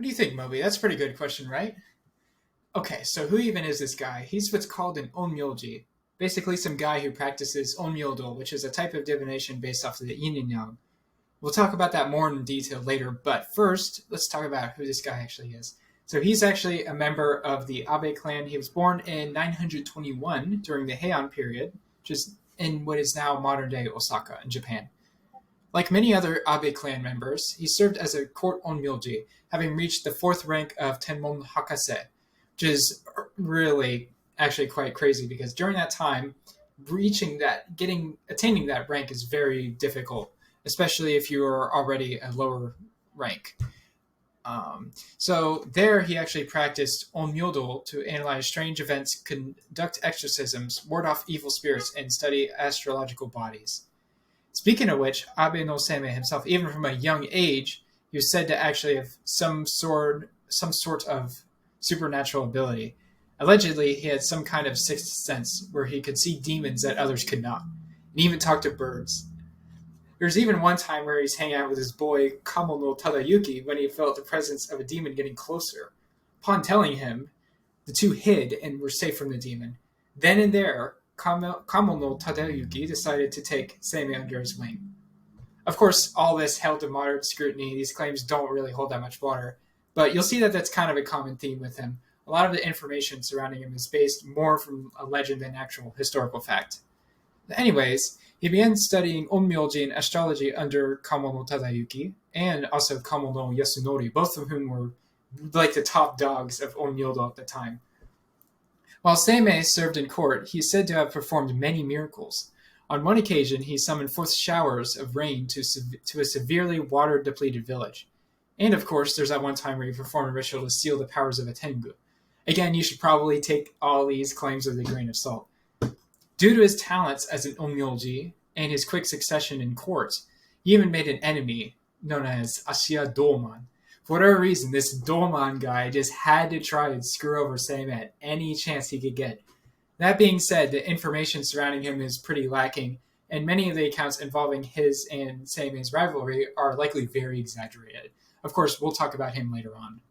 What do you think, Moby? That's a pretty good question, right? Okay, so who even is this guy? He's what's called an onmyoji. Basically, some guy who practices onmyodo, which is a type of divination based off of the yin and yang. We'll talk about that more in detail later, but first, let's talk about who this guy actually is. So he's actually a member of the Abe clan. He was born in 921 during the Heian period, which is in what is now modern-day Osaka in Japan. Like many other Abe clan members, he served as a court onmyoji, having reached the fourth rank of Tenmon Hakase, which is really actually quite crazy because during that time, attaining that rank is very difficult, especially if you are already a lower rank. So there he actually practiced onmyodo to analyze strange events, conduct exorcisms, ward off evil spirits, and study astrological bodies. Speaking of which, Abe no Seimei himself, even from a young age, he was said to actually have some sort of supernatural ability. Allegedly, he had some kind of sixth sense where he could see demons that others could not, and even talk to birds. There's even one time where he's hanging out with his boy Kamo no Tadayuki when he felt the presence of a demon getting closer. Upon telling him, the two hid and were safe from the demon. Then and there, Kamo no Tadayuki decided to take Seimei under his wing. Of course, all this held to moderate scrutiny. These claims don't really hold that much water, but you'll see that that's kind of a common theme with him. A lot of the information surrounding him is based more from a legend than actual historical fact. Anyways, he began studying onmyoji and astrology under Kamo no Tadayuki and also Kamo no Yasunori, both of whom were like the top dogs of onmyodo at the time. While Seimei served in court, he is said to have performed many miracles. On one occasion, he summoned forth showers of rain to a severely water-depleted village. And of course, there's that one time where he performed a ritual to seal the powers of a tengu. Again, you should probably take all these claims with a grain of salt. Due to his talents as an onmyoji and his quick succession in court, he even made an enemy known as Ashiya Doman. For whatever reason, this Doman guy just had to try and screw over Seimei at any chance he could get. That being said, the information surrounding him is pretty lacking, and many of the accounts involving his and Seimei's rivalry are likely very exaggerated. Of course, we'll talk about him later on.